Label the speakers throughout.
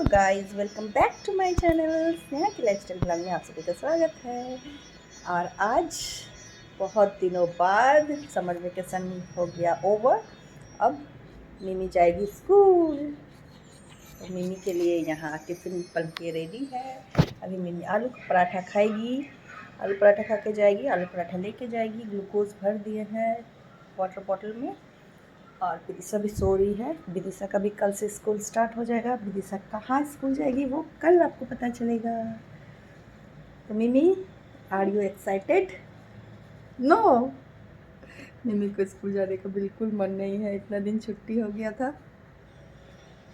Speaker 1: Guys, welcome back to my channel Sneha की lifestyle blog में आप सभी का स्वागत है। और आज बहुत दिनों बाद समर वेकेशन हो गया ओवर। अब मिमी जाएगी स्कूल, तो मिमी के लिए यहाँ टिफ़िन बन के रेडी है। अभी मिमी आलू का पराठा खाएगी, आलू पराठा खा के जाएगी, आलू पराठा लेके जाएगी। ग्लूकोज भर दिए हैं वाटर बॉटल में। और विदिशा भी सो रही है। विदिशा का भी कल से स्कूल स्टार्ट हो जाएगा। विदिशा कहाँ स्कूल जाएगी वो कल आपको पता चलेगा। तो मिमी, आर यू एक्साइटेड? नो, मिमी को स्कूल जाने का बिल्कुल मन नहीं है। इतना दिन छुट्टी हो गया था।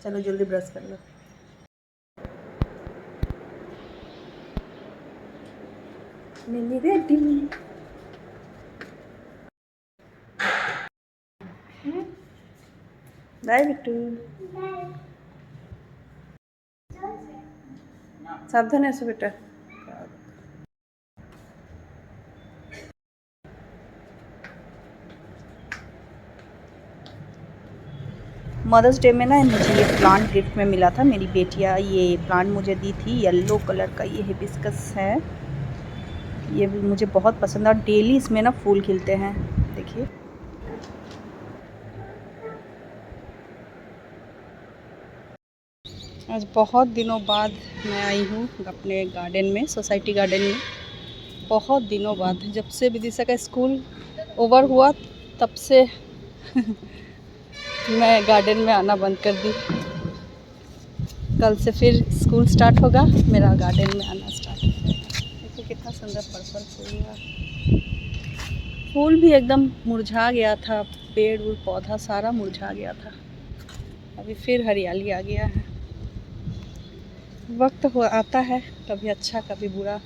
Speaker 1: चलो जल्दी ब्रश कर लो। मिमी रेडी। बाय बिट्टू। सावधान ऐसे बेटा। मदर्स डे में ना मुझे ये प्लांट गिफ्ट में मिला था। मेरी बेटियाँ ये प्लांट मुझे दी थी। येलो कलर का ये हिबिस्कस है। ये भी मुझे बहुत पसंद है और डेली इसमें ना फूल खिलते हैं। देखिए, आज बहुत दिनों बाद मैं आई हूँ अपने गार्डन में, सोसाइटी गार्डन में। बहुत दिनों बाद, जब से विदिशा का स्कूल ओवर हुआ तब से मैं गार्डन में आना बंद कर दी। कल से फिर स्कूल स्टार्ट होगा, मेरा गार्डन में आना स्टार्ट हो जाएगा। देखिए कितना सुंदर पर्पल फूल है। फूल भी एकदम मुरझा गया था, पेड़ और पौधा सारा मुरझा गया था। अभी फिर हरियाली आ गया है। वक्त हो आता है, कभी अच्छा कभी बुरा।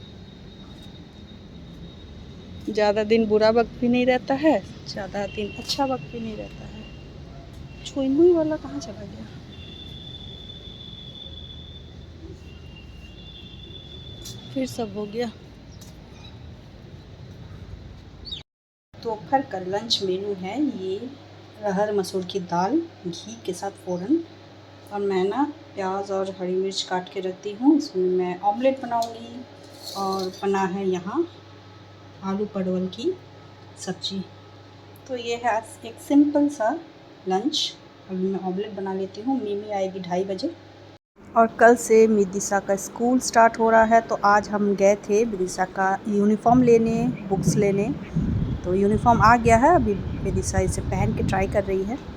Speaker 1: ज़्यादा दिन बुरा वक्त भी नहीं रहता है, ज़्यादा दिन अच्छा वक्त भी नहीं रहता है। छुई मुई वाला कहाँ चला गया? फिर सब हो गया। दोपहर का लंच मेनू है ये अरहर मसूर की दाल घी के साथ फ़ौरन। और मैं ना प्याज और हरी मिर्च काट के रखती हूँ। इसमें मैं ऑमलेट बनाऊँगी। और बना है यहाँ आलू परवल की सब्जी। तो ये है आज एक सिंपल सा लंच। अभी मैं ऑमलेट बना लेती हूँ। मिमी आएगी 2:30 बजे। और कल से विदिशा का स्कूल स्टार्ट हो रहा है, तो आज हम गए थे विदिशा का यूनिफॉर्म लेने, बुक्स लेने। तो यूनिफॉर्म आ गया है। अभी विदिशा इसे पहन के ट्राई कर रही है।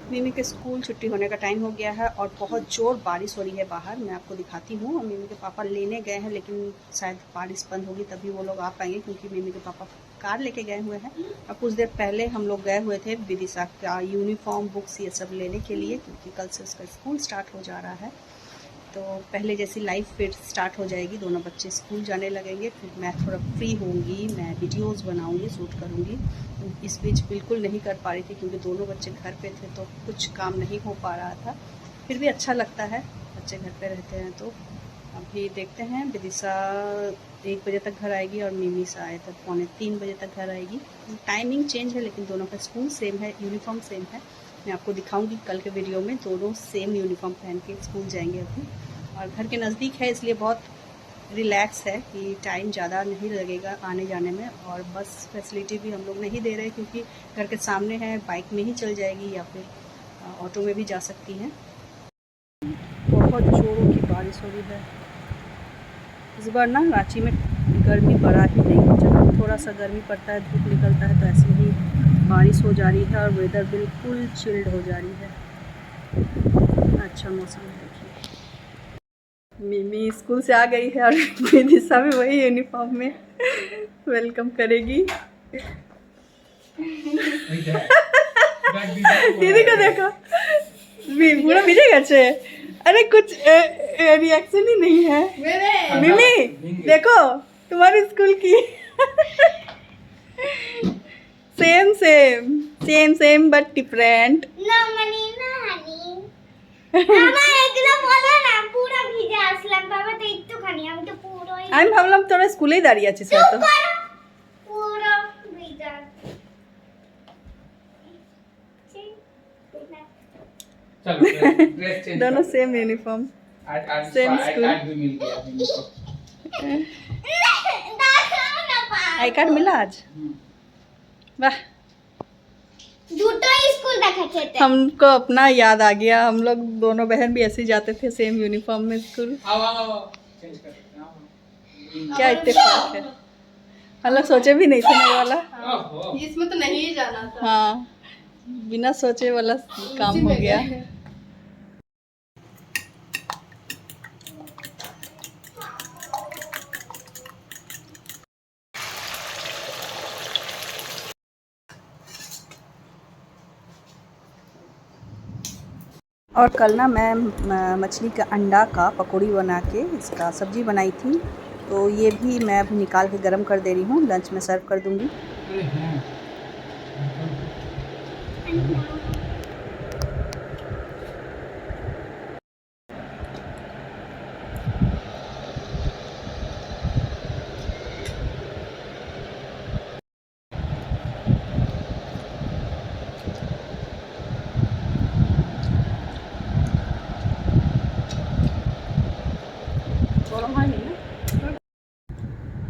Speaker 1: मिमी के स्कूल छुट्टी होने का टाइम हो गया है और बहुत ज़ोर बारिश हो रही है बाहर। मैं आपको दिखाती हूँ। और मिमी के पापा लेने गए हैं, लेकिन शायद बारिश बंद होगी तभी वो लोग आ पाएंगे, क्योंकि मिमी के पापा कार लेके गए हुए हैं। और कुछ देर पहले हम लोग गए हुए थे विदिशा का यूनिफॉर्म, बुक्स ये सब लेने के लिए, क्योंकि कल से उसका स्कूल स्टार्ट हो जा रहा है। तो पहले जैसी लाइफ फिर स्टार्ट हो जाएगी। दोनों बच्चे स्कूल जाने लगेंगे, फिर मैं थोड़ा फ्री होंगी, मैं वीडियोस बनाऊंगी, शूट करूंगी। इस बीच बिल्कुल नहीं कर पा रही थी, क्योंकि दोनों बच्चे घर पे थे तो कुछ काम नहीं हो पा रहा था। फिर भी अच्छा लगता है बच्चे घर पे रहते हैं। तो अभी देखते हैं। विदिशा 1 बजे तक घर आएगी और मिमी शायद 2:45 बजे तक घर आएगी। टाइमिंग चेंज है, लेकिन दोनों का स्कूल सेम है, यूनिफॉर्म सेम है। मैं आपको दिखाऊंगी कल के वीडियो में। दोनों सेम यूनिफॉर्म पहन के स्कूल जाएंगे अभी। और घर के नज़दीक है, इसलिए बहुत रिलैक्स है कि टाइम ज़्यादा नहीं लगेगा आने जाने में। और बस फैसिलिटी भी हम लोग नहीं दे रहे, क्योंकि घर के सामने है, बाइक में ही चल जाएगी या फिर ऑटो में भी जा सकती हैं। बहुत ज़ोरों की बारिश हो रही है इस बार ना। रांची में गर्मी बढ़ा ही नहीं। जब थोड़ा सा गर्मी पड़ता है, धूप निकलता है, तो ऐसे ही बारिश हो जा रही है और वेदर बिल्कुल चिल्ड हो जा रही है। अच्छा मौसम है। मिमी स्कूल से आ गई है और विदिशा भी वही यूनिफॉर्म में वेलकम करेगी। दीदी को देखो, पूरा भिजेगा चे। अरे कुछ रिएक्शन ही नहीं है। मिमी देखो, तुम्हारे स्कूल की same same same same but different. আমি ভাবলাম তোরা স্কুলেই দাঁড়িয়ে আছিস হয়তো। दोनों same uniform. Same school. I card मिला आज? वाह,
Speaker 2: स्कूल रखे थे।
Speaker 1: हमको अपना याद आ गया। हम लोग दोनों बहन भी ऐसे ही जाते थे सेम यूनिफॉर्म में स्कूल। क्या इत्तेफाक है, हम लोग सोचे भी नहीं थे ना वाला।
Speaker 2: इसमें तो नहीं जाना था।
Speaker 1: हाँ, बिना सोचे वाला काम हो गया। और कल ना मैं मछली का अंडा का पकौड़ी बना के इसका सब्ज़ी बनाई थी, तो ये भी मैं अभी निकाल के गरम कर दे रही हूँ, लंच में सर्व कर दूँगी।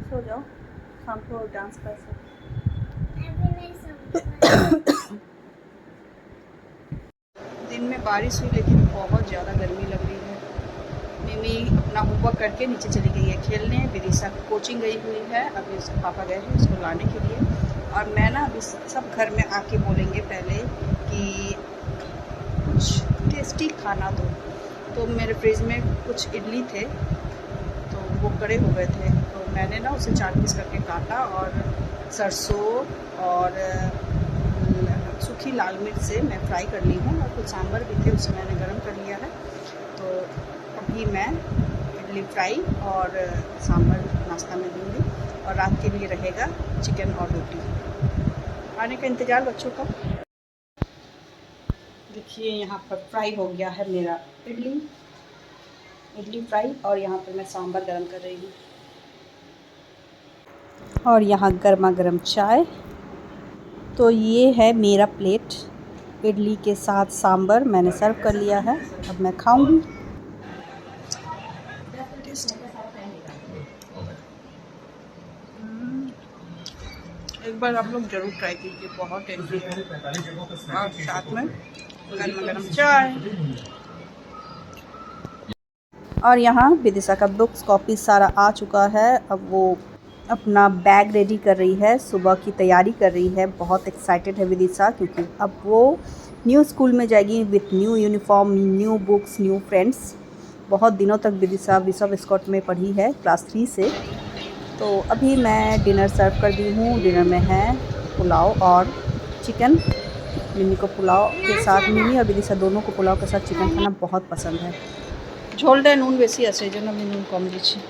Speaker 1: सो जाओ, शाम को डांस कर दिन में बारिश हुई लेकिन बहुत ज़्यादा गर्मी लग रही है। मिमी अपना होमवर्क करके नीचे चली गई है खेलने। विदिशा कोचिंग गई हुई है, अभी उसके पापा गए हैं उसको लाने के लिए। और मैं ना अभी सब घर में आके बोलेंगे पहले कि कुछ टेस्टी खाना दो। तो मेरे फ्रिज में कुछ इडली थे तो वो कड़े हो गए थे, तो मैंने ना उसे 4 पीस करके काटा और सरसों और सूखी लाल मिर्च से मैं फ्राई कर ली हूँ। और कुछ सांभर भी थे उसे मैंने गरम कर लिया है। तो अभी मैं इडली फ्राई और सांभर नाश्ता में दूँगी और रात के लिए रहेगा चिकन और रोटी। आने का इंतज़ार बच्चों का। देखिए यहाँ पर फ्राई हो गया है मेरा इडली फ्राई, और यहाँ पर मैं सांभर गरम कर रही हूँ। और यहाँ गर्मा गर्म चाय। तो ये है मेरा प्लेट, इडली के साथ सांभर मैंने सर्व कर लिया है। अब मैं खाऊंगी। एक बार आप लोग ज़रूर ट्राई कीजिए, बहुत टेस्टी है। और साथ में गर्मा गर्म चाय। और यहाँ विदिशा का बुक्स कॉपी सारा आ चुका है। अब वो अपना बैग रेडी कर रही है, सुबह की तैयारी कर रही है। बहुत एक्साइटेड है विदिशा, क्योंकि अब वो न्यू स्कूल में जाएगी with new uniform, new books, new friends. बहुत दिनों तक विदिशा बिशप स्कॉट में पढ़ी है, क्लास 3 से। तो अभी मैं डिनर सर्व कर दी हूँ। डिनर में है पुलाव और चिकन। मिमी को पुलाव के साथ, मिमी और विदिशा दोनों को पुलाव के साथ चिकन खाना बहुत पसंद है। झोलटा नून बेसी आसे जो नमी नून कम दीजिए।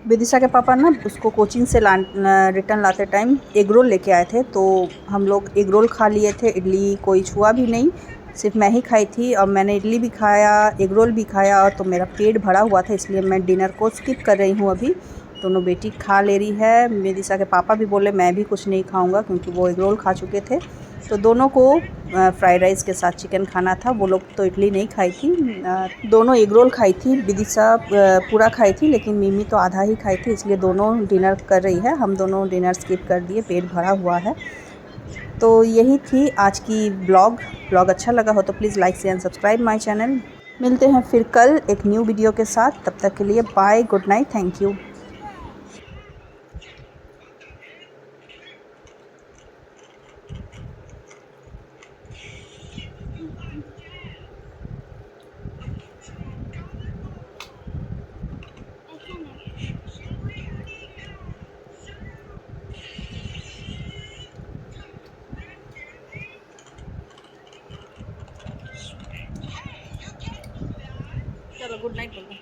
Speaker 1: विदिशा के पापा ना उसको कोचिंग से रिटर्न लाते टाइम एग रोल लेके आए थे, तो हम लोग एग रोल खा लिए थे। इडली कोई छुआ भी नहीं, सिर्फ मैं ही खाई थी। और मैंने इडली भी खाया, एग रोल भी खाया, और तो मेरा पेट भरा हुआ था, इसलिए मैं डिनर को स्किप कर रही हूँ अभी। दोनों बेटी खा ले रही है। विदिशा के पापा भी बोले मैं भी कुछ नहीं खाऊंगा, क्योंकि वो एग रोल खा चुके थे। तो दोनों को फ्राइड राइस के साथ चिकन खाना था। वो लोग तो इडली नहीं खाई थी, दोनों एग रोल खाई थी। विदिशा पूरा खाई थी, लेकिन मिमी तो आधा ही खाई थी, इसलिए दोनों डिनर कर रही है। हम दोनों डिनर स्किप कर दिए, पेट भरा हुआ है। तो यही थी आज की ब्लॉग अच्छा लगा हो तो please like share and subscribe my channel. मिलते हैं फिर कल एक न्यू वीडियो के साथ। तब तक के लिए bye, good night, thank you. चलो गुड नाइट बोलो।